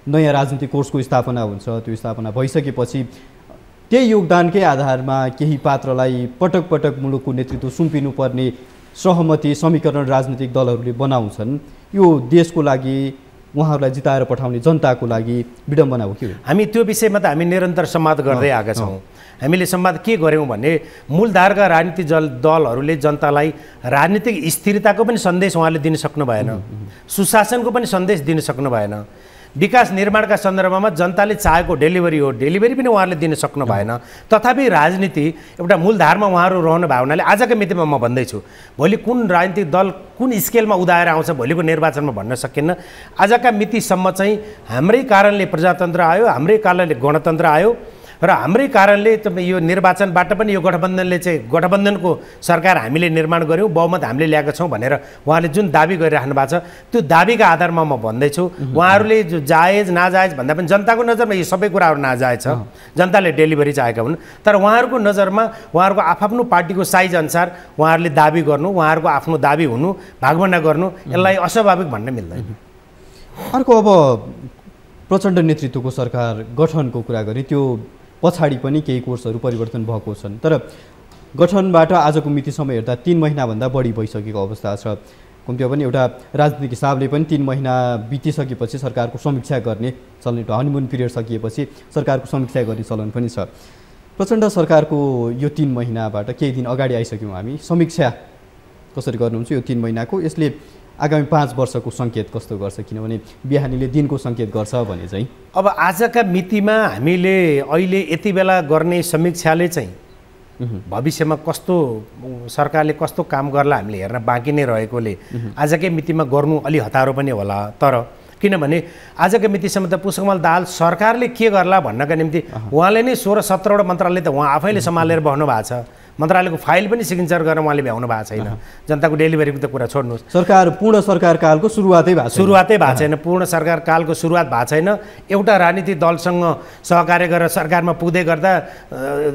नयाँ राजनीतिक कोर्सको स्थापना हुन्छ, त्यो स्थापना भइसकेपछि त्यही योगदानकै आधारमा केही पात्रलाई पटक पटक मुलुकको नेतृत्व सुम्पिनुपर्ने सहमति समीकरण राजनीतिक दलहरूले बनाउँछन्। यो देशको लागि उहाँहरूलाई जिताएर पठाउने जनताको लागि विडम्बना हो कि? हामी त्यो विषयमा त हामी निरन्तर संवाद गर्दै आएका छौँ। हामीले संवाद के गऱ्यौँ भने मूलधारका राजनीतिक दलहरूले जनतालाई राजनीतिक स्थिरताको पनि सन्देश उहाँले दिन सक्नु भएन, सुशासनको पनि सन्देश दिन सक्नु भएन, विकास निर्माणका सन्दर्भमा जनताले चाहेको डेलिभरी पनि उहाँहरूले दिन सक्नु भएन। तथापि राजनीति एउटा मूलधारमा उहाँहरू रहनु भएको हुनाले आजका मितिमा म भन्दैछु, भोलि कुन राजनीतिक दल कुन स्केलमा उदाएर आउँछ भोलिको निर्वाचनमा भन्न सकिन्न। आजका मितिसम्म चाहिँ हाम्रै कारणले प्रजातन्त्र आयो, हाम्रै कारणले गणतन्त्र आयो र हाम्रै कारणले यो निर्वाचनबाट पनि यो गठबन्धनको सरकार हामीले निर्माण गऱ्यौँ, बहुमत हामीले ल्याएका छौँ भनेर उहाँले जुन दाबी गरिराख्नु भएको छ त्यो दाबीका आधारमा म भन्दैछु उहाँहरूले जो जायज नाजायज भन्दा पनि जनताको नजरमा यो सबै कुराहरू नाजायज छ, जनताले डेलिभरी चाहेका हुन्। तर उहाँहरूको नजरमा उहाँहरूको आफ्नो पार्टीको साइज अनुसार उहाँहरूले दाबी गर्नु, उहाँहरूको आफ्नो दाबी हुनु, भागभण्डा गर्नु, यसलाई अस्वाभाविक भन्न मिल्दैन। अर्को अब प्रचण्ड नेतृत्वको सरकार गठनको कुरा गर्ने, त्यो पछाडि पनि केही कोर्सहरू परिवर्तन भएको छन्, तर गठनबाट आजको मितिसम्म हेर्दा 3 महिनाभन्दा बढी भइसकेको अवस्था छ। कम्तीमा पनि एउटा राजनीतिक हिसाबले पनि 3 महिना बितिसकेपछि सरकारको समीक्षा गर्ने चलन, हनीमुन पिरियड सकिएपछि सरकारको समीक्षा गर्ने चलन पनि छ। प्रचण्ड सरकारको यो 3 महिनाबाट केही दिन अगाडि आइसक्यौँ हामी, समीक्षा कसरी गर्नुहुन्छ यो 3 महिनाको? यसले आगामी 5 वर्षको सङ्केत कस्तो गर्छ? किनभने बिहानीले दिनको सङ्केत गर्छ भने चाहिँ अब आजका मितिमा हामीले अहिले यति बेला गर्ने समीक्षाले चाहिँ भविष्यमा कस्तो सरकारले कस्तो काम गर्ला हामीले हेर्न बाँकी नै रहेकोले आजकै मितिमा गर्नु अलि हतारो पनि होला। तर किनभने आजको मितिसम्म त पुष्पकमल दाहाल सरकारले के गर्ला भन्नका निम्ति उहाँले नै 16-17वटा मन्त्रालय त उहाँ आफैले सम्हालेर बस्नु भएको छ, मन्त्रालयको फाइल पनि सिग्नेचर गर्न उहाँले भ्याउनु भएको छैन। जनताको डेलिभरीको त कुरा छोड्नुहोस्, पूर्ण सरकार कालको सुरुवातै भएको छैन, पूर्ण सरकार कालको सुरुवात भएको छैन। एउटा राजनीतिक दलसँग सहकार्य गरेर सरकारमा पुग्दै गर्दा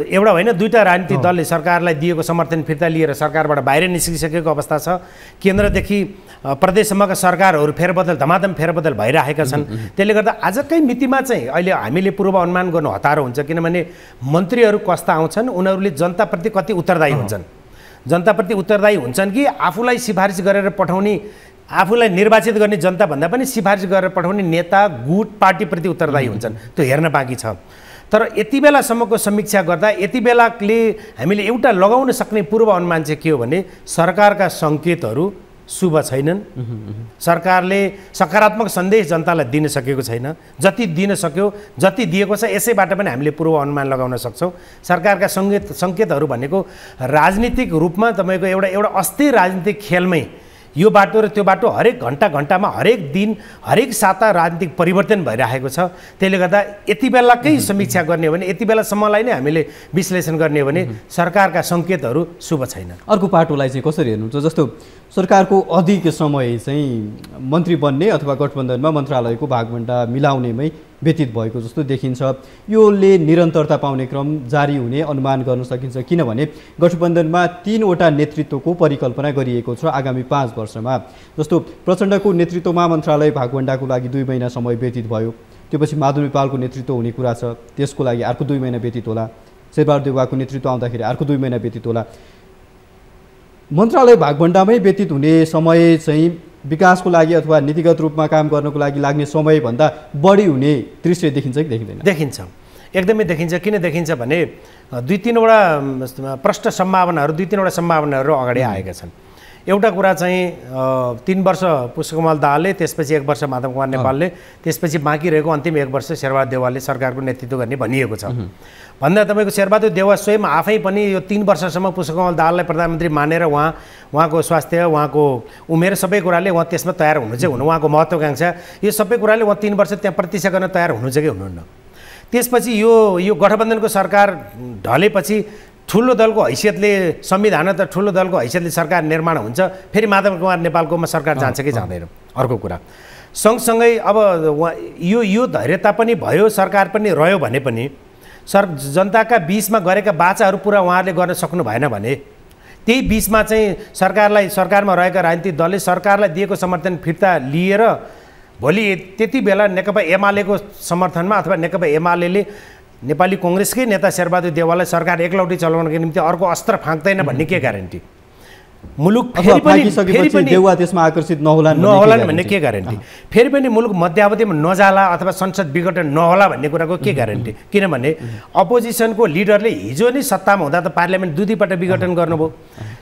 एउटा होइन 2टा राजनीतिक दलले सरकारलाई दिएको समर्थन फिर्ता लिएर सरकारबाट बाहिर निस्किसकेको अवस्था छ। केन्द्रदेखि प्रदेशसम्मका सरकारहरू धमाधम फेरबदल भइरहेका छन्। त्यसले गर्दा आजकै मितिमा चाहिँ अहिले हामीले पूर्व अनुमान गर्नु हतारो हुन्छ, किनभने मन्त्रीहरू कस्ता आउँछन्, उनीहरूले जनताप्रति कति उत्तरदायी हुन्छन्, जनताप्रति उत्तरदायी हुन्छन् कि आफूलाई सिफारिस गरेर पठाउने, आफूलाई निर्वाचित गर्ने जनताभन्दा पनि सिफारिस गरेर पठाउने नेता गुट पार्टीप्रति उत्तरदायी हुन्छन्, त्यो हेर्न बाँकी छ। तर यति बेलासम्मको समीक्षा गर्दा यति बेलाले हामीले एउटा लगाउन सक्ने पूर्व अनुमान चाहिँ के हो भने सरकारका सङ्केतहरू शुभ छैनन्। सरकारले सकारात्मक सन्देश जनतालाई दिन सकेको छैन। जति दिन सक्यो, जति दिएको छ यसैबाट पनि हामीले पूर्व अनुमान लगाउन सक्छौँ। सरकारका सङ्केतहरू भनेको राजनीतिक रूपमा तपाईँको एउटा अस्थिर राजनीतिक खेलमै यो बाटो र त्यो बाटो हरेक घन्टामा हरेक दिन हरेक साता राजनीतिक परिवर्तन भइरहेको छ। त्यसले गर्दा यति बेलाकै समीक्षा गर्ने हो भने, यति बेलासम्मलाई नै हामीले विश्लेषण गर्ने हो भने सरकारका सङ्केतहरू शुभ छैन। अर्को पाटोलाई चाहिँ कसरी हेर्नुहुन्छ? जस्तो सरकारको अधिक समय चाहिँ मन्त्री बन्ने अथवा गठबन्धनमा मन्त्रालयको भागभण्डा मिलाउनेमै व्यतीत भएको जस्तो देखिन्छ। योले निरन्तरता पाउने क्रम जारी हुने अनुमान गर्न सकिन्छ, किनभने गठबन्धनमा 3वटा नेतृत्वको परिकल्पना गरिएको छ आगामी 5 वर्षमा। जस्तो प्रचण्डको नेतृत्वमा मन्त्रालय भागभण्डाको लागि 2 महिना समय व्यतीत भयो, त्यसपछि माधव नेपालको नेतृत्व हुने कुरा छ, त्यसको लागि अर्को 2 महिना व्यतीत होला, शेरबहादुर देउवाको नेतृत्व आउँदाखेरि अर्को 2 महिना व्यतीत होला। मन्त्रालय भागभण्डामै व्यतीत हुने समय चाहिँ विकासको लागि अथवा नीतिगत रूपमा काम गर्नको लागि लाग्ने समयभन्दा बढी हुने दृश्य देखिन्छ कि देखिँदैन? देखिन्छ, एकदमै देखिन्छ। किन देखिन्छ भने 2-3वटा प्रष्ट सम्भावनाहरू 2-3वटा सम्भावनाहरू अगाडि आएका छन्। एउटा कुरा चाहिँ 3 वर्ष पुष्पकमल दाहालले, त्यसपछि 1 वर्ष माधव कुमार नेपालले, त्यसपछि बाँकी रहेको अन्तिम 1 वर्ष शेरबहादुर देउवाले सरकारको नेतृत्व गर्ने भनिएको छ। भन्दा तपाईँको शेरबहादुर देउवा स्वयं आफै पनि यो 3 वर्षसम्म पुष्पकमल दाहाललाई प्रधानमन्त्री मानेर उहाँको स्वास्थ्य, उहाँको उमेर सबै कुराले उहाँ त्यसमा तयार हुनु चाहिँ उहाँको महत्त्वाकांक्षा, यो सबै कुराले उहाँ 3 वर्ष त्यहाँ प्रतीक्षा गर्न तयार हुनुहुन्छ कि हुनुहुन्न। त्यसपछि यो गठबन्धनको सरकार ढलेपछि ठुलो दलको हैसियतले, संविधान त ठुलो दलको हैसियतले सरकार निर्माण हुन्छ, फेरि माधव कुमार नेपालकोमा सरकार जान्छ कि जाँदैन, अर्को कुरा। सँगसँगै अब यो धैर्यता पनि भयो, सरकार पनि रह्यो भने पनि जनताका बीचमा गरेका बाचाहरू पुरा उहाँहरूले गर्न सक्नु भएन भने त्यही बीचमा चाहिँ सरकारमा रहेका राजनीतिक दलले सरकारलाई दिएको समर्थन फिर्ता लिएर भोलि त्यति बेला नेकपा एमालेको समर्थनमा अथवा नेकपा एमाले नेपाली कांग्रेसकै नेता शेरबहादुर देउवालाई सरकार एकलौटी चलाउनको निम्ति अर्को अस्त्र फाक्दैन भन्ने के ग्यारेन्टी? मुलुक फेरि पनि देउवा त्यसमा आकर्षित नहोलान् भन्ने के ग्यारेन्टी? फेरि पनि मुलुक मध्यावधिमा नजाला अथवा संसद विघटन नहोला भन्ने कुराको के ग्यारेन्टी? किनभने अपोजिसनको लिडरले हिजो नै सत्तामा हुँदा त पार्लियामेन्ट दुईपल्ट विघटन गर्नुभयो,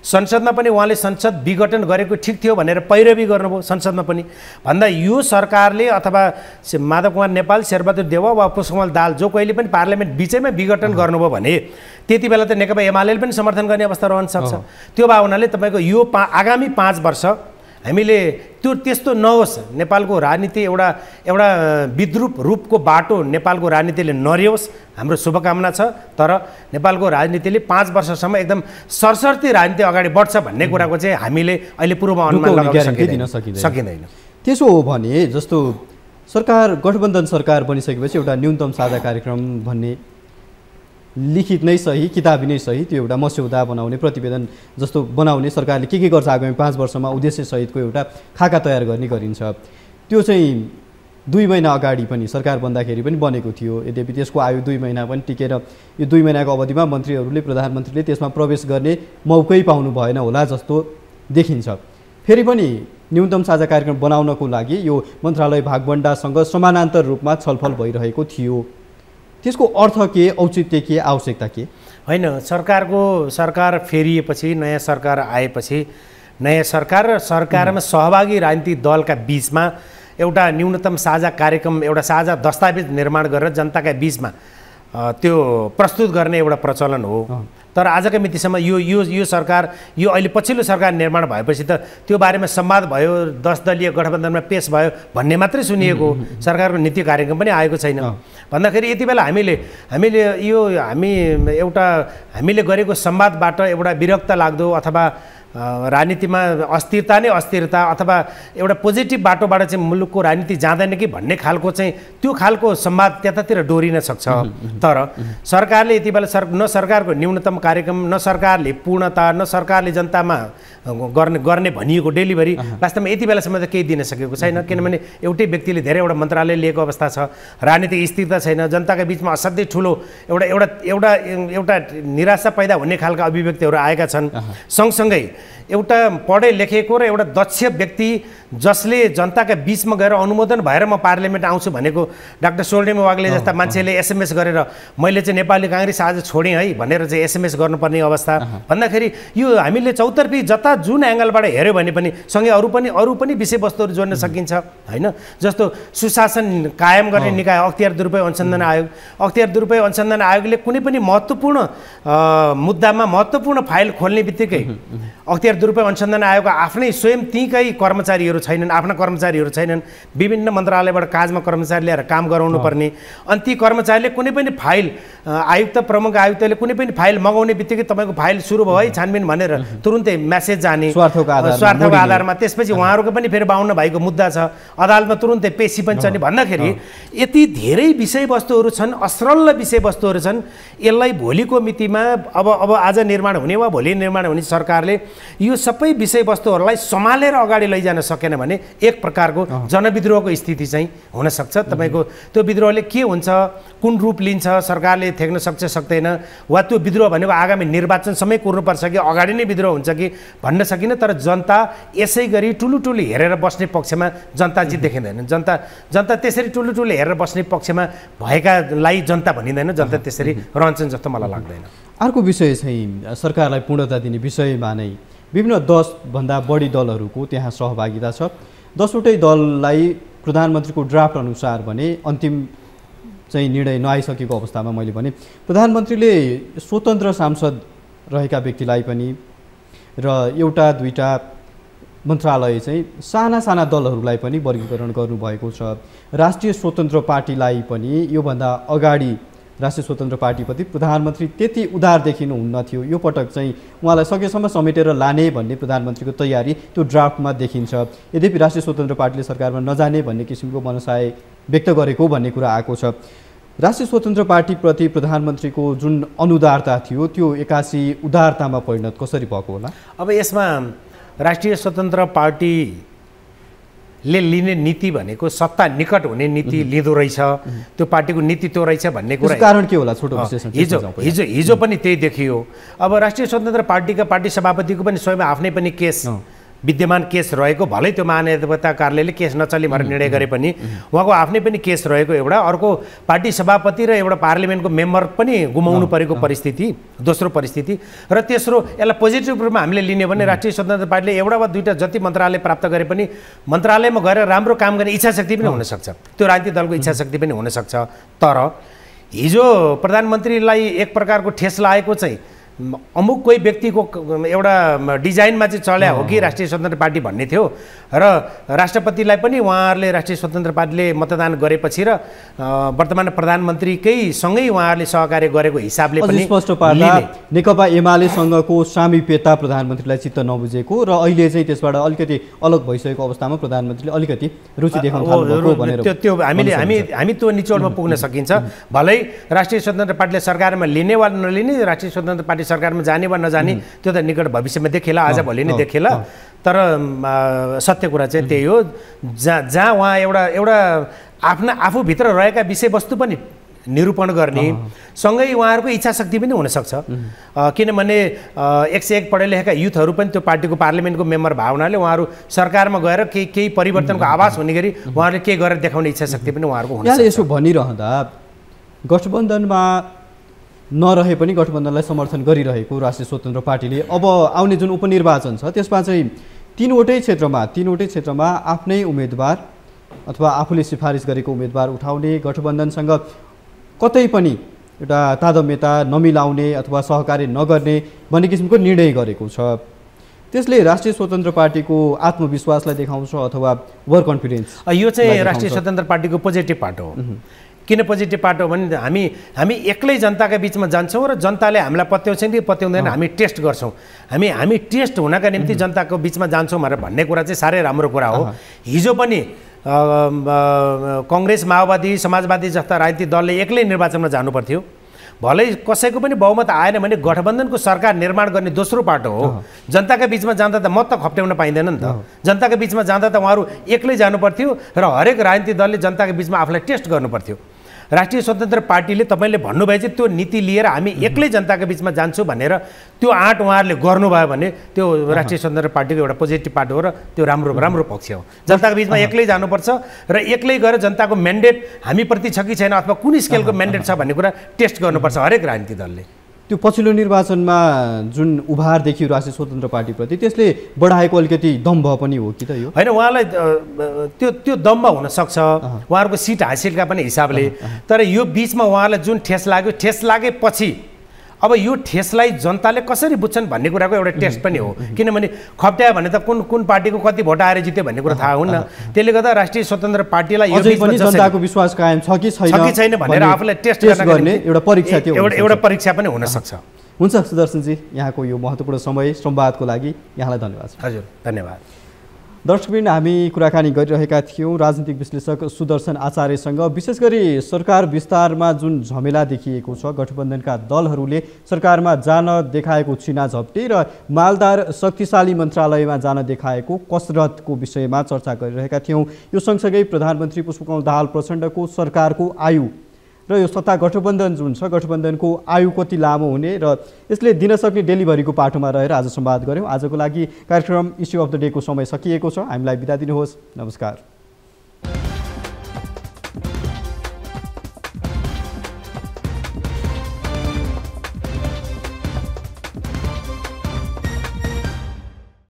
संसदमा पनि उहाँले संसद विघटन गरेको ठिक थियो भनेर पैरवी गर्नुभयो संसदमा पनि। भन्दा यो सरकारले अथवा माधव कुमार नेपाल, शेरबहादुर देउवा वा पुष्पकमल दाहाल जो कहिले पनि पार्लियामेन्ट बिचैमा विघटन गर्नुभयो भने त्यति बेला त नेकपा एमाले पनि समर्थन गर्ने अवस्था रहन सक्छ। त्यो भावनाले तपाईँको यो आगामी 5 वर्ष हामीले त्यस्तो नहोस्, नेपालको राजनीति एउटा विद्रूप रूपको बाटो नेपालको राजनीतिले नरियोस्, हाम्रो शुभकामना छ। तर नेपालको राजनीतिले 5 वर्षसम्म एकदम सरसर्ती राजनीति अगाडि बढ्छ भन्ने कुराको चाहिँ हामीले अहिले पूर्व अनुमान लगाउन सकिँदैन। त्यसो हो भने जस्तो सरकार गठबन्धन सरकार बनिसकेपछि एउटा न्यूनतम साझा कार्यक्रम भन्ने लिखित नै सही, किताबी नै सही, त्यो एउटा मस्यौदा बनाउने, प्रतिवेदन जस्तो बनाउने, सरकारले के गर्छ आगामी 5 वर्षमा उद्देश्य सहितको एउटा खाका तयार गर्ने गरिन्छ। त्यो चाहिँ 2 महिना अगाडि पनि सरकार बन्दाखेरि पनि बनेको थियो। यद्यपि त्यसको आयु 2 महिना पनि टिकेर यो 2 महिनाको अवधिमा मन्त्रीहरूले, प्रधानमन्त्रीले त्यसमा प्रवेश गर्ने मौकै पाउनु भएन होला जस्तो देखिन्छ। फेरि पनि न्यूनतम साझा कार्यक्रम बनाउनको लागि यो मन्त्रालय भागबण्डासँग समानान्तर रूपमा छलफल भइरहेको थियो। त्यसको अर्थ के, औचित्य के, आवश्यकता के? होइन, सरकार फेरिएपछि, नयाँ सरकार आएपछि नयाँ सरकार र सरकारमा सहभागी राजनीतिक दलका बीचमा एउटा न्यूनतम साझा कार्यक्रम, एउटा साझा दस्तावेज निर्माण गरेर जनताका बीचमा त्यो प्रस्तुत गर्ने एउटा प्रचलन हो। तर आजका मितिसम्म यो सरकार, यो अहिले पछिल्लो सरकार निर्माण भएपछि त त्यो बारेमा संवाद भयो, 10 दलीय गठबन्धनमा पेश भयो भन्ने मात्रै सुनिएको, सरकारको नीति कार्यक्रम पनि आएको छैन। भन्दाखेरि यति बेला हामीले गरेको संवादबाट एउटा विरक्त लाग्दो अथवा राजनीतिमा अस्थिरता नै अस्थिरता अथवा एउटा पोजिटिभ बाटोबाट चाहिँ मुलुकको राजनीति जाँदैन कि भन्ने खालको चाहिँ त्यो खालको संवाद त्यतातिर डोरिन सक्छ। तर सरकारले यति बेला न सरकारको न्यूनतम कार्यक्रम, न सरकारले पूर्णता, न सरकारले जनतामा गर्ने भनिएको डेलिभरी वास्तवमा यति बेलासम्म त केही दिन सकेको छैन। किनभने एउटै व्यक्तिले धेरैवटा मन्त्रालय लिएको अवस्था छ, राजनीतिक स्थिरता छैन, जनताका बीचमा असाध्यै ठुलो एउटा निराशा पैदा हुने खालका अभिव्यक्तिहरू आएका छन्। सँगसँगै एउटा पढे लेखेको र एउटा दक्ष व्यक्ति जसले जनताका बीचमा गएर अनुमोदन भएर म पार्लियामेन्ट आउँछु भनेको डाक्टर स्वर्णिम वाग्ले जस्ता मान्छेले एसएमएस गरेर मैले चाहिँ नेपाली काङ्ग्रेस आज छोडेँ है भनेर चाहिँ एसएमएस गर्नुपर्ने अवस्था भन्दाखेरि यो हामीले चौतर्फी जता जुन एङ्गलबाट हेऱ्यो भने पनि सँगै अरू पनि विषयवस्तुहरू जोड्न सकिन्छ होइन। जस्तो सुशासन कायम गर्ने निकाय अख्तियार दुरुपयोग अनुसन्धान आयोग, अख्तियार दुरुपयोग अनुसन्धान आयोगले कुनै पनि महत्त्वपूर्ण मुद्दामा महत्त्वपूर्ण फाइल खोल्ने बित्तिकै अख्तियार दुरुपयोग अनुसन्धान आयोगका आफ्नै स्वयं तीकै कर्मचारीहरू छैनन्, आफ्ना कर्मचारीहरू छैनन्, विभिन्न मन्त्रालयबाट काजमा कर्मचारी ल्याएर काम गराउनु पर्ने। अनि ती कर्मचारीले कुनै पनि फाइल आयुक्त, प्रमुख आयुक्तले कुनै पनि फाइल मगाउने बित्तिकै तपाईँको फाइल सुरु भयो है छानबिन भनेर तुरुन्तै म्यासेज जाने स्वार्थको आधारमा। त्यसपछि उहाँहरूको पनि फेरि 52 भाइको मुद्दा छ, अदालतमा तुरुन्तै पेशी पनि छ नि भन्दाखेरि यति धेरै विषयवस्तुहरू छन्, असरल विषयवस्तुहरू छन्। यसलाई भोलिको मितिमा अब आज निर्माण हुने वा भोलि निर्माण हुने सरकारले यो सबै विषयवस्तुहरूलाई सम्हालेर अगाडि लैजान सकेन भने एक प्रकारको जनविद्रोहको स्थिति चाहिँ हुनसक्छ। तपाईँको त्यो विद्रोहले के हुन्छ, कुन रूप लिन्छ, सरकारले थेक्न सक्छ सक्दैन, वा त्यो विद्रोह भनेको आगामी निर्वाचनसम्मै कुर्नुपर्छ कि अगाडि नै विद्रोह हुन्छ कि भन्न सकिन। तर जनता यसै गरी ठुलो हेरेर बस्ने पक्षमा जनता चाहिँ देखिँदैन। जनता त्यसरी ठुलो हेरेर बस्ने पक्षमा भएकालाई जनता भनिँदैन, जनता त्यसरी रहन्छन् जस्तो मलाई लाग्दैन। अर्को विषय चाहिँ सरकारलाई पूर्णता दिने विषयमा नै विभिन्न 10भन्दा बढी दलहरूको त्यहाँ सहभागिता छ। 10वटै दललाई प्रधानमन्त्रीको ड्राफ्ट अनुसार भने अन्तिम चाहिँ निर्णय नआइसकेको अवस्थामा मैले भने प्रधानमन्त्रीले स्वतन्त्र सांसद रहेका व्यक्तिलाई पनि र एउटा दुईटा मन्त्रालय चाहिँ साना साना दलहरूलाई पनि वर्गीकरण गर्नुभएको छ। राष्ट्रिय स्वतन्त्र पार्टीलाई पनि योभन्दा अगाडि राष्ट्रिय स्वतन्त्र पार्टीप्रति प्रधानमन्त्री त्यति उदार देखिनुहुन्न थियो। यो पटक चाहिँ उहाँलाई सकेसम्म समेटेर लाने भन्ने प्रधानमन्त्रीको तयारी त्यो ड्राफ्टमा देखिन्छ। यद्यपि राष्ट्रिय स्वतन्त्र पार्टीले सरकारमा नजाने भन्ने किसिमको मनसाय व्यक्त गरेको भन्ने कुरा आएको छ। राष्ट्रिय स्वतन्त्र पार्टीप्रति प्रधानमन्त्रीको जुन अनुदारता थियो त्यो एक्कासी उदारतामा परिणत कसरी भएको होला? अब यसमा राष्ट्रिय स्वतन्त्र पार्टीले लिने नीति भनेको सत्ता निकट हुने नीति लिँदो रहेछ, त्यो पार्टीको नीति त्यो रहेछ भन्ने कुरा कारण के होला? छोटो विश्लेषण। हिजो पनि त्यही देखियो। अब राष्ट्रिय स्वतन्त्र पार्टीका पार्टी सभापतिको पनि स्वयं आफ्नै पनि केस विद्यमान केस रहेको, भलै त्यो महाधिवक्ता कार्यालयले केस नचल्ने भनेर निर्णय गरे पनि उहाँको आफ्नै पनि केस रहेको एउटा, अर्को पार्टी सभापति र एउटा पार्लिमेन्टको मेम्बर पनि गुमाउनु परेको परिस्थिति, दोस्रो परिस्थिति, र तेस्रो यसलाई पोजिटिभ रूपमा हामीले लिने भने राष्ट्रिय स्वतन्त्र पार्टीले एउटा वा दुईटा जति मन्त्रालय प्राप्त गरे पनि मन्त्रालयमा गएर राम्रो काम गर्ने इच्छाशक्ति पनि हुनसक्छ, त्यो राजनीतिक दलको इच्छाशक्ति पनि हुनसक्छ। तर हिजो प्रधानमन्त्रीलाई एक प्रकारको ठेस लागेको चाहिँ अमुक कोही व्यक्तिको एउटा डिजाइनमा चाहिँ चल्या हो कि राष्ट्रिय स्वतन्त्र पार्टी भन्ने थियो, र राष्ट्रपतिलाई पनि उहाँहरूले राष्ट्रिय स्वतन्त्र पार्टीले मतदान गरेपछि र वर्तमान प्रधानमन्त्रीकै सँगै उहाँहरूले सहकार्य गरेको हिसाबले पनि स्पष्ट पार्दा नेकपा एमालेसँगको सामिप्यता प्रधानमन्त्रीलाई चित्त नबुझेको र अहिले चाहिँ त्यसबाट अलिकति अलग भइसकेको अवस्थामा प्रधानमन्त्रीले अलिकति रुचि देखाउन थाल्नुभएको भनेर त्यो हामी त्यो निचोडमा पुग्न सकिन्छ। भलै राष्ट्रिय स्वतन्त्र पार्टीले सरकारमा लिने वा नलिने, राष्ट्रिय स्वतन्त्र पार्टी सरकारमा जाने वा नजाने त्यो त निकट भविष्यमा देखेला, आज भोलि नै देखेला। तर सत्य कुरा चाहिँ त्यही हो, जहाँ उहाँ एउटा आफूभित्र रहेका विषयवस्तु पनि निरूपण गर्ने सँगै उहाँहरूको इच्छाशक्ति पनि हुनसक्छ। किनभने 101 पढे लेखेका युथहरू पनि त्यो पार्टीको पार्लिमेन्टको मेम्बर भावनाले उहाँहरू सरकारमा गएर केही परिवर्तनको आवाज हुने गरी उहाँहरूले के गरेर देखाउने इच्छाशक्ति पनि उहाँहरूको हुनसक्छ। यसो भनिरहँदा गठबन्धनमा नरहे पनि गठबन्धनलाई समर्थन गरिरहेको राष्ट्रिय स्वतन्त्र पार्टीले अब आउने जुन उपनिर्वाचन छ त्यसमा चाहिँ तीनवटै क्षेत्रमा आफ्नै उम्मेदवार अथवा आफूले सिफारिस गरेको उम्मेदवार उठाउने, गठबन्धनसँग कतै पनि एउटा तादम्यता नमिलाउने अथवा सहकार्य नगर्ने भन्ने किसिमको निर्णय गरेको छ। त्यसले राष्ट्रिय स्वतन्त्र पार्टीको आत्मविश्वासलाई देखाउँछ अथवा ओभर कन्फिडेन्स? यो चाहिँ राष्ट्रिय स्वतन्त्र पार्टीको पोजिटिभ पार्ट हो। किन पोजिटिभ पार्ट हो भने हामी एक्लै जनताका बिचमा जान्छौँ र जनताले हामीलाई पत्याउँछन् कि पत्याउँदैन हामी टेस्ट गर्छौँ। हामी टेस्ट हुनका निम्ति जनताको बिचमा जान्छौँ भनेर भन्ने कुरा चाहिँ साह्रै राम्रो कुरा हो। हिजो पनि काङ्ग्रेस, माओवादी, समाजवादी जस्ता राजनीतिक दलले एक्लै निर्वाचनमा जानुपर्थ्यो। भलै कसैको पनि बहुमत आएन भने गठबन्धनको सरकार निर्माण गर्ने दोस्रो पाटो हो। जनताका बिचमा जाँदा त मत त खप्ट्याउन पाइँदैन नि त। जनताका बिचमा जाँदा त उहाँहरू एक्लै जानुपर्थ्यो र हरेक राजनीतिक दलले जनताका बिचमा आफूलाई टेस्ट गर्नुपर्थ्यो। राष्ट्रिय स्वतन्त्र पार्टीले तपाईँले भन्नुभयो चाहिँ त्यो नीति लिएर हामी एक्लै जनताका बिचमा जान्छौँ भनेर त्यो आँट उहाँहरूले गर्नुभयो भने त्यो राष्ट्रिय स्वतन्त्र पार्टीको एउटा पोजिटिभ पार्ट हो र त्यो राम्रो पक्ष हो। जनताको बिचमा एक्लै जानुपर्छ र एक्लै गएर जनताको म्यान्डेट हामीप्रति छ कि छैन अथवा कुन स्केलको म्यान्डेट छ भन्ने कुरा टेस्ट गर्नुपर्छ हरेक राजनीतिक दलले। त्यो पछिल्लो निर्वाचनमा जुन उभार देखियो राष्ट्रिय स्वतन्त्र पार्टीप्रति त्यसले बढाएको अलिकति दम्भ पनि हो कि त? यो होइन, उहाँलाई त्यो दम्भ हुनसक्छ उहाँहरूको सिट हासिलका पनि हिसाबले। तर यो बिचमा उहाँलाई जुन ठेस लागेपछि अब यो ठेसलाई जनताले कसरी बुझ्छन् भन्ने कुराको एउटा टेस्ट पनि हो। किनभने खप्ट्यायो भने त कुन पार्टीको कति भोट आएर जित्यो भन्ने कुरा थाहा हुन्न। त्यसले गर्दा राष्ट्रिय स्वतन्त्र पार्टीलाई यो जनताको विश्वास कायम छ कि छैन भनेर आफूलाई टेस्ट गर्ने एउटा परीक्षा थियो, एउटा परीक्षा पनि हुनसक्छ। हुन्छ सुदर्शनजी, यहाँको यो महत्त्वपूर्ण समय संवादको लागि यहाँलाई धन्यवाद। हजुर, धन्यवाद। दर्शकवृन्द, हामी कुराकानी गरिरहेका थियौँ राजनीतिक विश्लेषक सुदर्शन आचार्यसँग। विशेष गरी सरकार विस्तारमा जुन झमेला देखिएको छ, गठबन्धनका दलहरूले सरकारमा जान देखाएको छिना झप्टी र मालदार शक्तिशाली मन्त्रालयमा जान देखाएको कसरतको विषयमा चर्चा गरिरहेका थियौँ। यो सँगसँगै प्रधानमन्त्री पुष्पकमल दाहाल प्रचण्डको सरकारको आयु र यो सत्ता गठबन्धन जुन छ, गठबन्धनको आयु कति लामो हुने र यसले दिन सक्ने डेलिभरीको पाटोमा रहेर आज संवाद गऱ्यौँ। आजको लागि कार्यक्रम इस्यु अफ द डेको समय सकिएको छ। हामीलाई बिदा दिनुहोस्। नमस्कार।